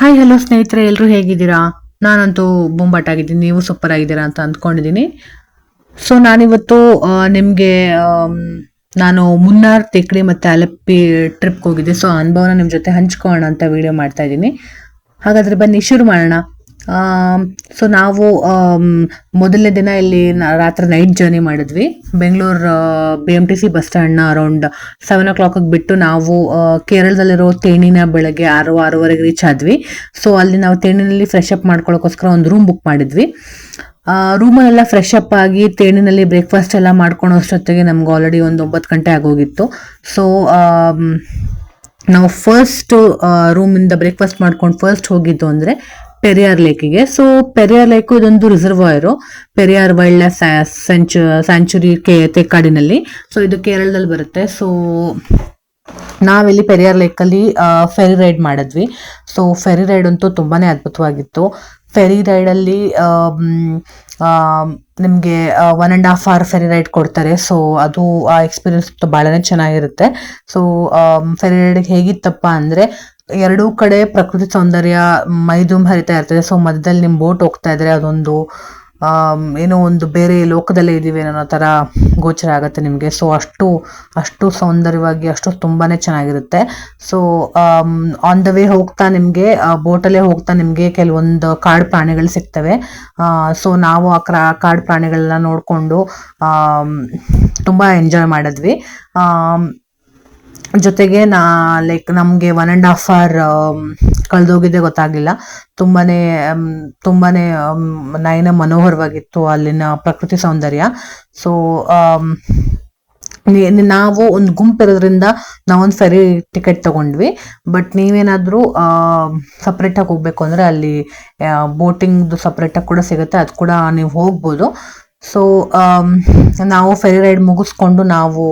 Hi hello ಸ್ನೇಹಿತರೆ, ಎಲ್ಲರೂ ಹೇಗಿದ್ದೀರಾ? ನಾನಂತೂ ಬೊಂಬಾಟಾಗಿದ್ದೀನಿ. ನೀವು ಸೂಪರ್ ಆಗಿದ್ದೀರಾ ಅಂತ ಅಂದ್ಕೊಂಡಿದ್ದೀನಿ. ಸೊ ನಾನಿವತ್ತು ನಿಮಗೆ ನಾನು ಮುನ್ನಾರ್ ತೆಕ್ಡಿ ಮತ್ತು ಅಲಪ್ಪಿ ಟ್ರಿಪ್ಗೆ ಹೋಗಿದ್ದೆ. ಸೊ ಅನುಭವನ ನಿಮ್ಮ ಜೊತೆ ಹಂಚ್ಕೊಳ್ಳೋಣ ಅಂತ ವಿಡಿಯೋ ಮಾಡ್ತಾ ಇದ್ದೀನಿ. ಹಾಗಾದರೆ ಬನ್ನಿ ಶುರು ಮಾಡೋಣ. ಸೊ ನಾವು ಮೊದಲನೇ ದಿನ ಇಲ್ಲಿ ರಾತ್ರಿ ನೈಟ್ ಜರ್ನಿ ಮಾಡಿದ್ವಿ. ಬೆಂಗಳೂರು BMTC ಬಸ್ ಸ್ಟ್ಯಾಂಡ್ನ ಅರೌಂಡ್ 7 o'clock ಬಿಟ್ಟು ನಾವು ಕೇರಳದಲ್ಲಿರೋ ತೇಣಿನ ಬೆಳಗ್ಗೆ 6-6:30 ರೀಚ್ ಆದ್ವಿ. ಸೊ ಅಲ್ಲಿ ನಾವು ತೇಣಿನಲ್ಲಿ ಫ್ರೆಶ್ ಅಪ್ ಮಾಡ್ಕೊಳ್ಳೋಕ್ಕೋಸ್ಕರ ಒಂದು ರೂಮ್ ಬುಕ್ ಮಾಡಿದ್ವಿ. ರೂಮಲ್ಲೆಲ್ಲ ಫ್ರೆಶ್ ಅಪ್ ಆಗಿ ತೇಣಿನಲ್ಲಿ ಬ್ರೇಕ್ಫಾಸ್ಟ್ ಎಲ್ಲ ಮಾಡ್ಕೊಳೋ ಅಷ್ಟೊತ್ತಿಗೆ ನಮ್ಗೆ ಆಲ್ರೆಡಿ ಒಂದು 9 ಗಂಟೆ ಆಗೋಗಿತ್ತು. ಸೊ ನಾವು ಫಸ್ಟ್ ರೂಮಿಂದ ಬ್ರೇಕ್ಫಾಸ್ಟ್ ಮಾಡ್ಕೊಂಡು ಫಸ್ಟ್ ಹೋಗಿದ್ದು ಅಂದರೆ ಪೆರಿಯಾರ್ ಲೇಕಿಗೆ. ಸೊ ಪೆರಿಯಾರ್ ಲೇಕು ಇದೊಂದು reservoir, Periyar wild life sanctuary ತೇಕಾಡಿನಲ್ಲಿ. ಸೊ ಇದು ಕೇರಳದಲ್ಲಿ ಬರುತ್ತೆ. ಸೊ ನಾವಿಲ್ಲಿ ಪೆರಿಯಾರ್ ಲೇಕಲ್ಲಿ ಫೆರಿ ರೈಡ್ ಮಾಡಿದ್ವಿ. ಸೊ ಫೆರಿ ರೈಡ್ ಅಂತೂ ತುಂಬಾ ಅದ್ಭುತವಾಗಿತ್ತು. ಫೆರಿ ರೈಡಲ್ಲಿ ನಿಮಗೆ 1.5 hour ಫೆರಿ ರೈಡ್ ಕೊಡ್ತಾರೆ. ಸೊ ಅದು ಆ ಎಕ್ಸ್ಪೀರಿಯನ್ಸ್ ಭಾಳನೇ ಚೆನ್ನಾಗಿರುತ್ತೆ. ಸೊ ಫೆರಿ ರೈಡ್ ಹೇಗಿತ್ತಪ್ಪ ಅಂದರೆ ಎರಡೂ ಕಡೆ ಪ್ರಕೃತಿ ಸೌಂದರ್ಯ ಮೈದುಂಬ ಹರಿತಾ ಇರ್ತದೆ. ಸೊ ಮಧ್ಯದಲ್ಲಿ ನಿಮ್ಮ ಬೋಟ್ ಹೋಗ್ತಾ ಇದ್ರೆ ಅದೊಂದು ಏನೋ ಒಂದು ಬೇರೆ ಲೋಕದಲ್ಲೇ ಇದ್ದೀವಿ ಅನ್ನೋ ಥರ ಗೋಚರ ಆಗುತ್ತೆ ನಿಮಗೆ. ಸೊ ಅಷ್ಟು ಸೌಂದರ್ಯವಾಗಿ ಅಷ್ಟು ತುಂಬಾ ಚೆನ್ನಾಗಿರುತ್ತೆ. ಸೊ ಆನ್ ದ ವೇ ಹೋಗ್ತಾ ನಿಮಗೆ ಬೋಟಲ್ಲೇ ಹೋಗ್ತಾ ನಿಮಗೆ ಕೆಲವೊಂದು ಕಾಡು ಪ್ರಾಣಿಗಳು ಸಿಗ್ತವೆ. ಸೊ ನಾವು ಆ ಕಾಡು ಪ್ರಾಣಿಗಳನ್ನ ನೋಡಿಕೊಂಡು ತುಂಬ ಎಂಜಾಯ್ ಮಾಡಿದ್ವಿ. ಜೊತೆಗೆ ಲೈಕ್ ನಮಗೆ 1.5 hour ಕಳೆದೋಗಿದ್ದೆ ಗೊತ್ತಾಗಲಿಲ್ಲ. ತುಂಬಾನೇ ನಯನ ಮನೋಹರವಾಗಿತ್ತು ಅಲ್ಲಿನ ಪ್ರಕೃತಿ ಸೌಂದರ್ಯ. ಸೊ ನಾವು ಒಂದು ಗುಂಪಿರೋದ್ರಿಂದ ನಾವೊಂದು ಫೆರಿ ಟಿಕೆಟ್ ತಗೊಂಡ್ವಿ. ಬಟ್ ನೀವೇನಾದರೂ ಸಪ್ರೇಟಾಗಿ ಹೋಗ್ಬೇಕು ಅಂದರೆ ಅಲ್ಲಿ ಬೋಟಿಂಗ್ದು ಸಪ್ರೇಟಾಗಿ ಕೂಡ ಸಿಗುತ್ತೆ, ಅದು ಕೂಡ ನೀವು ಹೋಗ್ಬೋದು. ಸೊ ನಾವು ಫೆರಿ ರೈಡ್ ಮುಗಿಸ್ಕೊಂಡು ನಾವು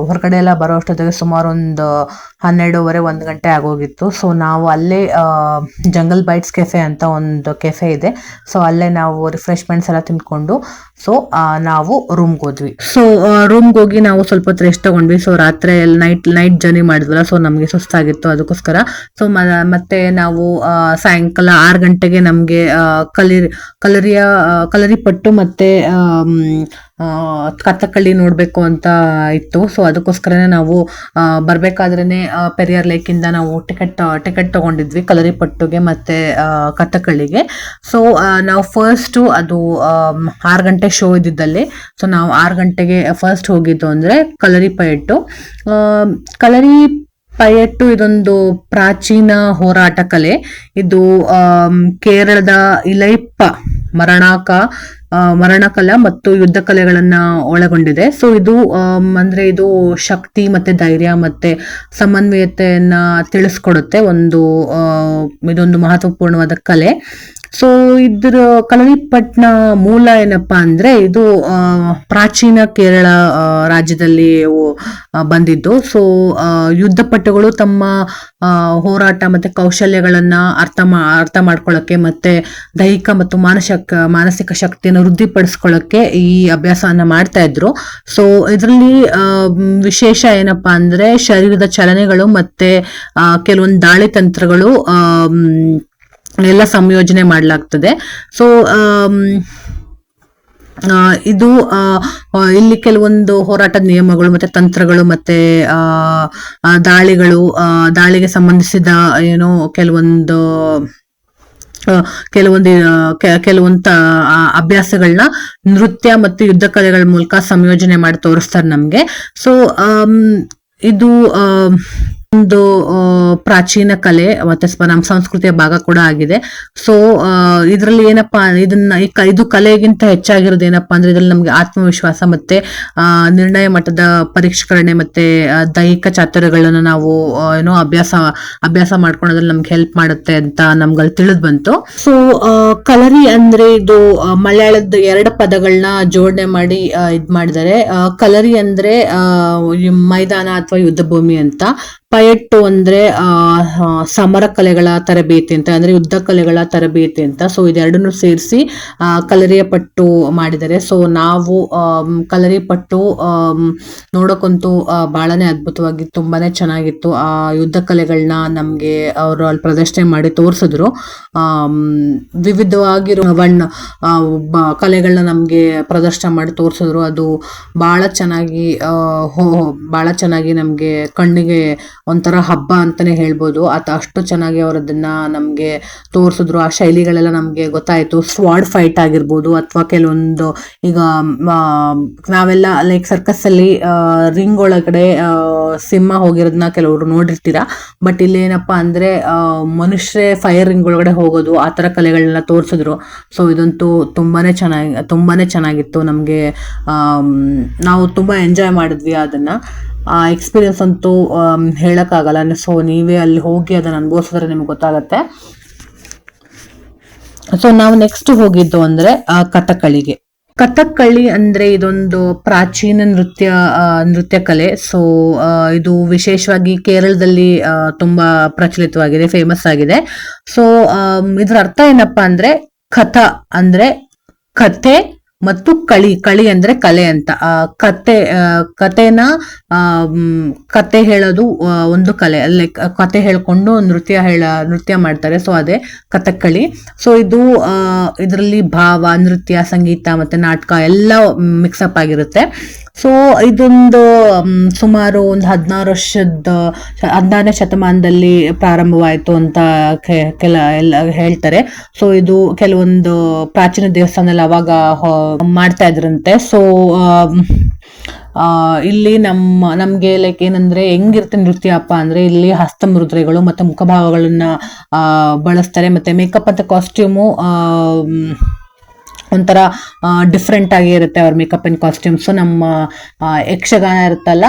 ಹೊರಗಡೆ ಎಲ್ಲ ಬರೋ ಅಷ್ಟೊತ್ತಿಗೆ ಸುಮಾರು ಒಂದು 12:30-1 ಗಂಟೆ ಆಗೋಗಿತ್ತು. ಸೊ ನಾವು ಅಲ್ಲೇ ಜಂಗಲ್ ಬೈಟ್ಸ್ ಕೆಫೆ ಅಂತ ಒಂದು ಕೆಫೆ ಇದೆ. ಸೊ ಅಲ್ಲೇ ನಾವು ರಿಫ್ರೆಶ್ಮೆಂಟ್ಸ್ ಎಲ್ಲ ತಿಂದ್ಕೊಂಡು ಸೊ ನಾವು ರೂಮ್ಗೆ ಹೋದ್ವಿ. ಸೊ ರೂಮ್ಗೆ ಹೋಗಿ ನಾವು ಸ್ವಲ್ಪ ಹೊತ್ತು ರೆಸ್ಟ್ ತಗೊಂಡ್ವಿ. ಸೊ ರಾತ್ರಿ ನೈಟ್ ಜರ್ನಿ ಮಾಡಿದ್ವಲ್ಲ, ಸೊ ನಮಗೆ ಸುಸ್ತಾಗಿತ್ತು ಅದಕ್ಕೋಸ್ಕರ. ಸೊ ಮತ್ತೆ ನಾವು ಸಾಯಂಕಾಲ 6 ಗಂಟೆಗೆ ನಮಗೆ ಕಲರಿ ಪಟ್ಟು ಮತ್ತೆ ಕಥಕ್ಕಳಿ ನೋಡಬೇಕು ಅಂತ ಇತ್ತು. ಸೊ ಅದಕ್ಕೋಸ್ಕರನೇ ನಾವು ಬರಬೇಕಾದ್ರೇ ಪೆರಿಯಾರ್ ಲೇಕಿಂದ ನಾವು ಟಿಕೆಟ್ ತಗೊಂಡಿದ್ವಿ ಕಲರಿ ಪಟ್ಟುಗೆ ಮತ್ತು ಕಥಕ್ಕಳಿಗೆ. ಸೊ ನಾವು ಫಸ್ಟು ಅದು 6 ಗಂಟೆ ಶೋ ಇದ್ದಿದ್ದಲ್ಲಿ. ಸೊ ನಾವು 6 ಗಂಟೆಗೆ ಫಸ್ಟ್ ಹೋಗಿದ್ದು ಅಂದರೆ ಕಲರಿ ಪಯಟ್ಟು ಇದೊಂದು ಪ್ರಾಚೀನ ಹೋರಾಟ ಕಲೆ. ಇದು ಕೇರಳದ ಇಲೈಪ್ಪ ಮರಣಕಲ ಮತ್ತು ಯುದ್ಧ ಕಲೆಗಳನ್ನ ಒಳಗೊಂಡಿದೆ. ಸೊ ಇದು ಇದು ಶಕ್ತಿ ಮತ್ತೆ ಧೈರ್ಯ ಮತ್ತೆ ಸಮನ್ವಯತೆಯನ್ನ ತಿಳಿಸ್ಕೊಡುತ್ತೆ. ಇದೊಂದು ಮಹತ್ವಪೂರ್ಣವಾದ ಕಲೆ. ಸೊ ಇದ್ರ ಕಲರಿಪಟ್ನ ಮೂಲ ಏನಪ್ಪಾ ಅಂದ್ರೆ ಇದು ಪ್ರಾಚೀನ ಕೇರಳ ರಾಜ್ಯದಲ್ಲಿ ಬಂದಿದ್ದು. ಸೊ ಯುದ್ಧಪಟುಗಳು ತಮ್ಮ ಹೋರಾಟ ಮತ್ತೆ ಕೌಶಲ್ಯಗಳನ್ನ ಅರ್ಥ ಮಾಡ್ಕೊಳ್ಳೋಕೆ ಮತ್ತೆ ದೈಹಿಕ ಮತ್ತು ಮಾನಸಿಕ ಶಕ್ತಿಯನ್ನು ವೃದ್ಧಿಪಡಿಸ್ಕೊಳ್ಳೋಕೆ ಈ ಅಭ್ಯಾಸವನ್ನ ಮಾಡ್ತಾ ಇದ್ರು. ಸೊ ಇದರಲ್ಲಿ ವಿಶೇಷ ಏನಪ್ಪಾ ಅಂದ್ರೆ ಶರೀರದ ಚಲನೆಗಳು ಮತ್ತೆ ಕೆಲವೊಂದು ದಾಳಿ ತಂತ್ರಗಳು ಎಲ್ಲ ಸಂಯೋಜನೆ ಮಾಡಲಾಗ್ತದೆ. ಸೊ ಇದು ಇಲ್ಲಿ ಕೆಲವೊಂದು ಹೋರಾಟದ ನಿಯಮಗಳು ಮತ್ತೆ ತಂತ್ರಗಳು ಮತ್ತೆ ದಾಳಿಗೆ ಸಂಬಂಧಿಸಿದ ಏನೋ ಕೆಲವೊಂದು ಅಭ್ಯಾಸಗಳನ್ನ ನೃತ್ಯ ಮತ್ತು ಯುದ್ಧ ಕಲೆಗಳ ಮೂಲಕ ಸಂಯೋಜನೆ ಮಾಡಿ ತೋರಿಸ್ತಾರೆ ನಮ್ಗೆ. ಸೊ ಇದು ಒಂದು ಪ್ರಾಚೀನ ಕಲೆ ಮತ್ತೆ ನಮ್ಮ ಸಂಸ್ಕೃತಿಯ ಭಾಗ ಕೂಡ ಆಗಿದೆ. ಸೊ ಇದರಲ್ಲಿ ಏನಪ್ಪಾ ಇದು ಕಲೆಗಿಂತ ಹೆಚ್ಚಾಗಿರೋದು ಏನಪ್ಪಾ ಅಂದ್ರೆ ಇದ್ರಲ್ಲಿ ನಮ್ಗೆ ಆತ್ಮವಿಶ್ವಾಸ ಮತ್ತೆ ನಿರ್ಣಯ ಮಟ್ಟದ ಪರೀಕ್ಷೆಗಳನ್ನೇ ಮತ್ತೆ ದೈಹಿಕ ಚಾತುರ್ಯಗಳನ್ನ ನಾವು ಅಭ್ಯಾಸ ಮಾಡ್ಕೊಳ್ಳೋದ್ರಲ್ಲಿ ನಮ್ಗೆ ಹೆಲ್ಪ್ ಮಾಡುತ್ತೆ ಅಂತ ನಮ್ಗಲ್ಲಿ ತಿಳಿದ್ ಬಂತು. ಸೊ ಕಲರಿ ಅಂದ್ರೆ ಇದು ಮಲಯಾಳದ 2 ಪದಗಳನ್ನ ಜೋಡಣೆ ಮಾಡಿ ಇದ್ ಮಾಡಿದ್ದಾರೆ. ಕಲರಿ ಅಂದ್ರೆ ಮೈದಾನ ಅಥವಾ ಯುದ್ಧ ಭೂಮಿ ಅಂತ, ಪಯಟ್ಟು ಅಂದ್ರೆ ಸಮರ ಕಲೆಗಳ ತರಬೇತಿ ಅಂತ, ಅಂದ್ರೆ ಯುದ್ಧ ಕಲೆಗಳ ತರಬೇತಿ ಅಂತ. ಸೊ ಇದೆರಡನ್ನು ಸೇರಿಸಿ ಕಲರಿಯ ಪಟ್ಟು ಮಾಡಿದ್ದಾರೆ. ಸೊ ನಾವು ಕಲರಿ ಪಟ್ಟು ನೋಡೋಕ್ಕಂತೂ ಬಹಳನೇ ಅದ್ಭುತವಾಗಿ ತುಂಬಾನೇ ಚೆನ್ನಾಗಿತ್ತು. ಆ ಯುದ್ಧ ಕಲೆಗಳನ್ನ ನಮ್ಗೆ ಅವರು ಅಲ್ಲಿ ಪ್ರದರ್ಶನ ಮಾಡಿ ತೋರಿಸಿದ್ರು. ವಿವಿಧವಾಗಿರೋ ಕಲೆಗಳನ್ನ ನಮ್ಗೆ ಪ್ರದರ್ಶನ ಮಾಡಿ ತೋರಿಸಿದ್ರು. ಅದು ಬಹಳ ಚೆನ್ನಾಗಿ ನಮ್ಗೆ ಕಣ್ಣಿಗೆ ಒಂಥರ ಹಬ್ಬ ಅಂತಾನೆ ಹೇಳ್ಬೋದು. ಅಷ್ಟು ಚೆನ್ನಾಗಿ ಅವರದನ್ನ ನಮ್ಗೆ ತೋರಿಸಿದ್ರು. ಆ ಶೈಲಿಗಳೆಲ್ಲ ನಮ್ಗೆ ಗೊತ್ತಾಯ್ತು. ಸ್ವಾಡ್ ಫೈಟ್ ಆಗಿರ್ಬೋದು, ಅಥವಾ ಕೆಲವೊಂದು ಈಗ ನಾವೆಲ್ಲ ಲೈಕ್ ಸರ್ಕಸ್ ಅಲ್ಲಿ ರಿಂಗ್ ಒಳಗಡೆ ಸಿಂಹ ಹೋಗಿರೋದನ್ನ ಕೆಲವರು ನೋಡಿರ್ತೀರಾ. ಬಟ್ ಇಲ್ಲಿ ಏನಪ್ಪಾ ಅಂದ್ರೆ ಮನುಷ್ಯರೇ ಫೈರ್ ರಿಂಗ್ ಒಳಗಡೆ ಹೋಗೋದು, ಆ ತರ ಕಲೆಗಳನ್ನ ತೋರಿಸಿದ್ರು. ಸೊ ಇದಂತೂ ತುಂಬಾನೇ ಚೆನ್ನಾಗಿತ್ತು. ನಮ್ಗೆ ನಾವು ತುಂಬಾ ಎಂಜಾಯ್ ಮಾಡಿದ್ವಿ ಅದನ್ನ. ಆ ಎಕ್ಸ್ಪೀರಿಯನ್ಸ್ ಅಂತೂ ಹೇಳಕ್ಕಾಗಲ್ಲ. ಸೊ ನೀವೇ ಅಲ್ಲಿ ಹೋಗಿ ಅದನ್ನ ಅನುಭವಿಸಿದ್ರೆ ನಿಮ್ಗೆ ಗೊತ್ತಾಗತ್ತೆ. ಸೊ ನಾವು ನೆಕ್ಸ್ಟ್ ಹೋಗಿದ್ದು ಅಂದ್ರೆ ಕಥಕ್ಕಳಿಗೆ. ಕಥಕ್ಕಳಿ ಅಂದ್ರೆ ಇದೊಂದು ಪ್ರಾಚೀನ ನೃತ್ಯ ಕಲೆ. ಸೊ ಇದು ವಿಶೇಷವಾಗಿ ಕೇರಳದಲ್ಲಿ ತುಂಬಾ ಪ್ರಚಲಿತವಾಗಿದೆ, ಫೇಮಸ್ ಆಗಿದೆ. ಸೊ ಇದ್ರ ಅರ್ಥ ಏನಪ್ಪಾ ಅಂದ್ರೆ ಕಥಾ ಅಂದ್ರೆ ಕಥೆ ಮತ್ತು ಕಳಿ ಅಂದ್ರೆ ಕಲೆ ಅಂತ. ಕತೆ ಹೇಳೋದು ಒಂದು ಕಲೆ. ಲೈಕ್ ಕತೆ ಹೇಳ್ಕೊಂಡು ನೃತ್ಯ ಮಾಡ್ತಾರೆ. ಸೊ ಅದೇ ಕಥಕ್ಕಳಿ. ಸೊ ಇದು ಇದರಲ್ಲಿ ಭಾವ, ನೃತ್ಯ, ಸಂಗೀತ ಮತ್ತೆ ನಾಟಕ ಎಲ್ಲ ಮಿಕ್ಸಪ್ ಆಗಿರುತ್ತೆ. ಸೊ ಇದೊಂದು ಸುಮಾರು ಒಂದು 16ನೇ ಶತಮಾನದಲ್ಲಿ ಪ್ರಾರಂಭವಾಯಿತು ಅಂತ ಎಲ್ಲ ಹೇಳ್ತಾರೆ. ಸೊ ಇದು ಕೆಲವೊಂದು ಪ್ರಾಚೀನ ದೇವಸ್ಥಾನದಲ್ಲಿ ಅವಾಗ ಮಾಡ್ತಾ ಇದ್ರಂತೆ. ಸೊ ಇಲ್ಲಿ ನಮ್ಗೆ ಲೈಕ್ ಏನಂದ್ರೆ ಹೆಂಗಿರುತ್ತೆ ನೃತ್ಯ ಅಪ್ಪ ಅಂದ್ರೆ ಇಲ್ಲಿ ಹಸ್ತಮುದ್ರೆಗಳು ಮತ್ತೆ ಮುಖಭಾವಗಳನ್ನ ಬಳಸ್ತಾರೆ. ಮತ್ತೆ ಮೇಕಪ್ ಮತ್ತೆ ಕಾಸ್ಟ್ಯೂಮು ಒಂಥರ ಡಿಫ್ರೆಂಟ್ ಆಗಿ ಇರುತ್ತೆ ಅವ್ರ ಮೇಕಪ್ ಅಂಡ್ ಕಾಸ್ಟ್ಯೂಮ್ಸ್. ನಮ್ಮ ಯಕ್ಷಗಾನ ಇರುತ್ತಲ್ಲ,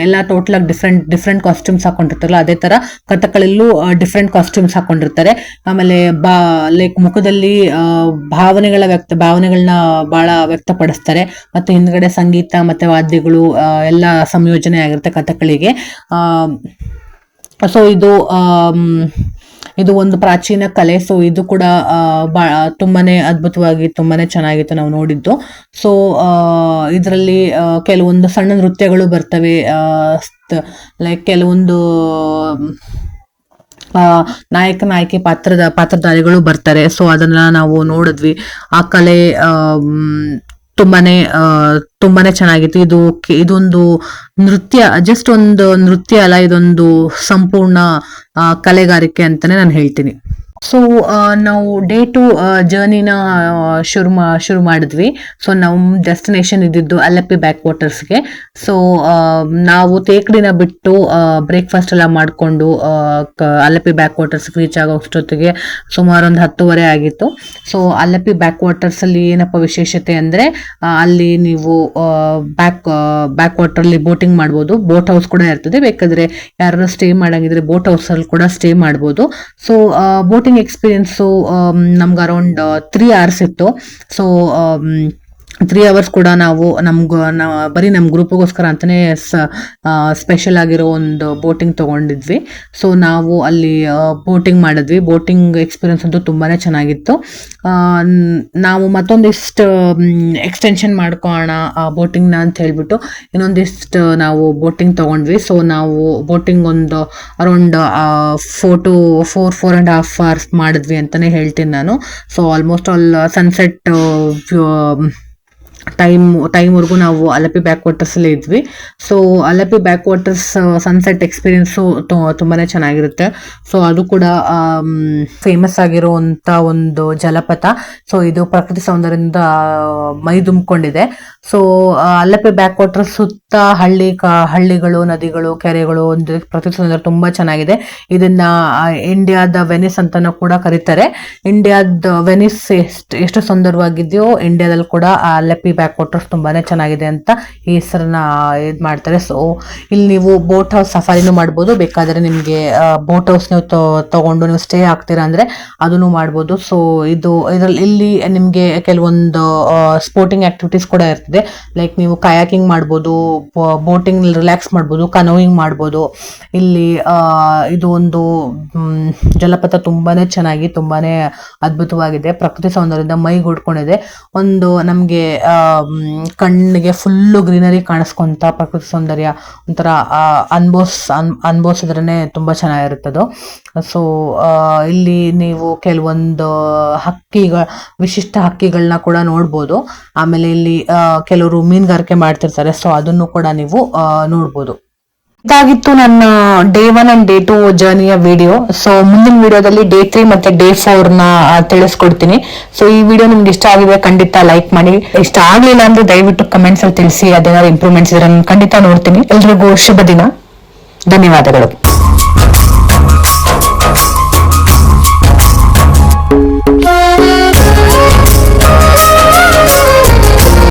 ಎಲ್ಲ ಟೋಟಲ್ ಆಗಿ ಡಿಫ್ರೆಂಟ್ ಕಾಸ್ಟ್ಯೂಮ್ಸ್ ಹಾಕೊಂಡಿರ್ತಾರಲ್ಲ, ಅದೇ ತರ ಕಥಕ್ಕಳಲ್ಲೂ ಡಿಫ್ರೆಂಟ್ ಕಾಸ್ಟ್ಯೂಮ್ಸ್ ಹಾಕೊಂಡಿರ್ತಾರೆ. ಆಮೇಲೆ ಲೈಕ್ ಮುಖದಲ್ಲಿ ಭಾವನೆಗಳನ್ನ ಬಹಳ ವ್ಯಕ್ತಪಡಿಸ್ತಾರೆ. ಮತ್ತೆ ಹಿಂದ್ಗಡೆ ಸಂಗೀತ ಮತ್ತೆ ವಾದ್ಯಗಳು ಎಲ್ಲ ಸಂಯೋಜನೆ ಆಗಿರುತ್ತೆ ಕಥಕ್ಕಳಿಗೆ. ಸೊ ಇದು ಒಂದು ಪ್ರಾಚೀನ ಕಲೆ. ಸೊ ಇದು ಕೂಡ ತುಂಬಾನೇ ಅದ್ಭುತವಾಗಿ ತುಂಬಾನೇ ಚೆನ್ನಾಗಿತ್ತು ನಾವು ನೋಡಿದ್ದು. ಸೊ ಇದರಲ್ಲಿ ಕೆಲವೊಂದು ಸಣ್ಣ ನೃತ್ಯಗಳು ಬರ್ತವೆ. ಲೈಕ್ ಕೆಲವೊಂದು ನಾಯಕಿ ಪಾತ್ರಧಾರಿಗಳು ಬರ್ತಾರೆ. ಸೊ ಅದನ್ನ ನಾವು ನೋಡಿದ್ವಿ. ಆ ಕಲೆ ತುಂಬಾನೇ ಚೆನ್ನಾಗಿತ್ತು. ಇದೊಂದು ನೃತ್ಯ, ಜಸ್ಟ್ ಒಂದು ನೃತ್ಯ ಅಲ್ಲ, ಇದೊಂದು ಸಂಪೂರ್ಣ ಕಲೆಗಾರಿಕೆ ಅಂತಾನೆ ನಾನು ಹೇಳ್ತೀನಿ. ಸೊ ನಾವು ಡೇ 2 ಜರ್ನಿನ ಶುರು ಮಾಡಿದ್ವಿ. ಸೊ ನಮ್ಮ ಡೆಸ್ಟಿನೇಷನ್ ಇದ್ದಿದ್ದು ಅಲಪ್ಪಿ ಬ್ಯಾಕ್ ವಾಟರ್ಸ್ಗೆ. ಸೊ ನಾವು ತೇಕಡಿನ ಬಿಟ್ಟು ಬ್ರೇಕ್ಫಾಸ್ಟ್ ಎಲ್ಲ ಮಾಡಿಕೊಂಡು ಅಲಪ್ಪಿ ಬ್ಯಾಕ್ ವಾಟರ್ಸ್ ರೀಚ್ ಆಗೋ ಅಷ್ಟೊತ್ತಿಗೆ ಸುಮಾರು ಒಂದು 10:30 ಆಗಿತ್ತು. ಸೊ ಅಲಪ್ಪಿ ಬ್ಯಾಕ್ ವಾಟರ್ಸ್ ಅಲ್ಲಿ ಏನಪ್ಪ ವಿಶೇಷತೆ ಅಂದ್ರೆ ಅಲ್ಲಿ ನೀವು ಬ್ಯಾಕ್ ವಾಟರ್ ಅಲ್ಲಿ ಬೋಟಿಂಗ್ ಮಾಡ್ಬೋದು. ಬೋಟ್ ಹೌಸ್ ಕೂಡ ಇರ್ತದೆ, ಬೇಕಾದ್ರೆ ಯಾರು ಸ್ಟೇ ಮಾಡಂಗಿದ್ರೆ ಬೋಟ್ ಹೌಸ್ ಅಲ್ಲಿ ಕೂಡ ಸ್ಟೇ ಮಾಡ್ಬೋದು. ಸೊ ಬೋಟಿಂಗ್ ಎಕ್ಸ್ಪೀರಿಯನ್ಸು ನಮ್ಗೆ ಅರೌಂಡ್ 3 hours ಇತ್ತು. ಸೊ 3 hours ಕೂಡ ನಾವು ಬರೀ ನಮ್ಮ ಗ್ರೂಪ್ಗೋಸ್ಕರ ಅಂತಾನೆ ಸ್ಪೆಷಲ್ ಆಗಿರೋ ಒಂದು ಬೋಟಿಂಗ್ ತಗೊಂಡಿದ್ವಿ. ಸೊ ನಾವು ಅಲ್ಲಿ ಬೋಟಿಂಗ್ ಮಾಡಿದ್ವಿ. ಬೋಟಿಂಗ್ ಎಕ್ಸ್ಪೀರಿಯನ್ಸ್ ಅಂತೂ ತುಂಬಾನೇ ಚೆನ್ನಾಗಿತ್ತು. ನಾವು ಮತ್ತೊಂದಿಷ್ಟು ಎಕ್ಸ್ಟೆನ್ಷನ್ ಮಾಡ್ಕೋಣ ಆ ಬೋಟಿಂಗ್ನ ಅಂತ ಹೇಳ್ಬಿಟ್ಟು ಇನ್ನೊಂದಿಷ್ಟು ನಾವು ಬೋಟಿಂಗ್ ತಗೊಂಡ್ವಿ. ಸೊ ನಾವು ಬೋಟಿಂಗ್ ಒಂದು ಅರೌಂಡ್ 4.5 hours ಮಾಡಿದ್ವಿ ಅಂತಾನೆ ಹೇಳ್ತೀನಿ ನಾನು. ಸೊ ಆಲ್ಮೋಸ್ಟ್ ಆಲ್ ಸನ್ಸೆಟ್ ಟೈಮ್ವರೆಗೂ ನಾವು ಅಲಪ್ಪಿ ಬ್ಯಾಕ್ ವಾಟರ್ಸ್ ಅಲ್ಲೇ ಇದ್ವಿ. So Alleppey backwaters sunset experience ತುಂಬಾನೇ ಚೆನ್ನಾಗಿರುತ್ತೆ. ಸೊ ಅದು ಕೂಡ ಫೇಮಸ್ ಆಗಿರುವಂತ ಒಂದು ಜಲಪಾತ. ಸೊ ಇದು ಪ್ರಕೃತಿ ಸೌಂದರ್ಯದಿಂದ ಮೈ ತುಂಬಿಕೊಂಡಿದೆ. ಸೊ ಅಲಪ್ಪಿ ಬ್ಯಾಕ್ ವಾಟರ್ ಸುತ್ತ ಹಳ್ಳಿಗಳು, ನದಿಗಳು, ಕೆರೆಗಳು, ಒಂದು ಪ್ರಕೃತಿ ಸೌಂದರ್ಯ ತುಂಬಾ ಚೆನ್ನಾಗಿದೆ. ಇದನ್ನ ಇಂಡಿಯಾದ ವೆನಿಸ್ ಅಂತಾನೂ ಕೂಡ ಕರೀತಾರೆ. ಇಂಡಿಯಾದ ವೆನಿಸ್ ಎಷ್ಟು ಸುಂದರವಾಗಿದೆಯೋ ಇಂಡಿಯಾದಲ್ಲಿ ಕೂಡ ಅಲಪ್ಪಿ ಬ್ಯಾಕ್ ವಾಟರ್ಸ್ ತುಂಬಾನೇ ಚೆನ್ನಾಗಿದೆ ಅಂತ ಈ ಹೆಸರನ್ನ ಇದು ಮಾಡ್ತಾರೆ. ಸೊ ಇಲ್ಲಿ ನೀವು ಬೋಟ್ ಹೌಸ್ ಸಫಾರಿನೂ ಮಾಡ್ಬೋದು, ಬೇಕಾದ್ರೆ ನಿಮಗೆ ಬೋಟ್ ಹೌಸ್ ನೀವು ತಗೊಂಡು ನೀವು ಸ್ಟೇ ಆಗ್ತೀರಾ ಅಂದ್ರೆ ಅದನ್ನು ಮಾಡ್ಬೋದು. ಸೊ ಇದರಲ್ಲಿ ಇಲ್ಲಿ ನಿಮಗೆ ಕೆಲವೊಂದು ಸ್ಪೋರ್ಟಿಂಗ್ ಆಕ್ಟಿವಿಟೀಸ್ ಕೂಡ ಇರ್ತದೆ. ಲೈಕ್ ನೀವು ಕಯಾಕಿಂಗ್ ಮಾಡ್ಬೋದು, ಬೋಟಿಂಗ್ ರಿಲ್ಯಾಕ್ಸ್ ಮಾಡ್ಬೋದು, ಕನೋಯಿಂಗ್ ಮಾಡ್ಬೋದು. ಇಲ್ಲಿ ಇದು ಒಂದು ಜಲಪಾತ ತುಂಬಾನೇ ಚೆನ್ನಾಗಿ ತುಂಬಾನೇ ಅದ್ಭುತವಾಗಿದೆ. ಪ್ರಕೃತಿ ಸೌಂದರ್ಯದಿಂದ ಮೈಗೂಡ್ಕೊಂಡಿದೆ. ಒಂದು ನಮ್ಗೆ ಕಣ್ಣಿಗೆ ಫುಲ್ಲು ಗ್ರೀನರಿ ಕಾಣಿಸ್ಕೊಂತ ಪ್ರಕೃತಿ ಸೌಂದರ್ಯ ಒಂಥರ ಅನ್ಭವಿಸಿದ್ರೇನೆ ತುಂಬಾ ಚೆನ್ನಾಗಿರುತ್ತದು. ಸೊ ಇಲ್ಲಿ ನೀವು ಕೆಲವೊಂದು ವಿಶಿಷ್ಟ ಹಕ್ಕಿಗಳನ್ನ ಕೂಡ ನೋಡ್ಬೋದು. ಆಮೇಲೆ ಇಲ್ಲಿ ಕೆಲವರು ಮೀನುಗಾರಿಕೆ ಮಾಡ್ತಿರ್ತಾರೆ. ಸೊ ಅದನ್ನು ಕೂಡ ನೀವು ನೋಡ್ಬೋದು. ಇದಾಗಿತ್ತು ನನ್ನ ಡೇ 1 ಅಂಡ್ ಡೇ 2 ಜರ್ನಿಯ ವಿಡಿಯೋ. ಸೊ ಮುಂದಿನ ವಿಡಿಯೋದಲ್ಲಿ ಡೇ 3 ಮತ್ತೆ ಡೇ 4 ನ ತಿಳಿಸ್ಕೊಡ್ತೀನಿ. ಸೊ ಈ ವಿಡಿಯೋ ನಿಮ್ಗೆ ಇಷ್ಟ ಆಗಿದೆ ಖಂಡಿತ ಲೈಕ್ ಮಾಡಿ. ಇಷ್ಟ ಆಗ್ಲಿಲ್ಲ ಅಂದ್ರೆ ದಯವಿಟ್ಟು ಕಮೆಂಟ್ಸ್ ಅಲ್ಲಿ ತಿಳಿಸಿ. ಅದೇನಾದ್ರು ಇಂಪ್ರೂವ್ಮೆಂಟ್ಸ್ ಇದ್ರೆ ನಾನು ಖಂಡಿತ ನೋಡ್ತೀನಿ. ಎಲ್ರಿಗೂ ಶುಭ ದಿನ. ಧನ್ಯವಾದಗಳು.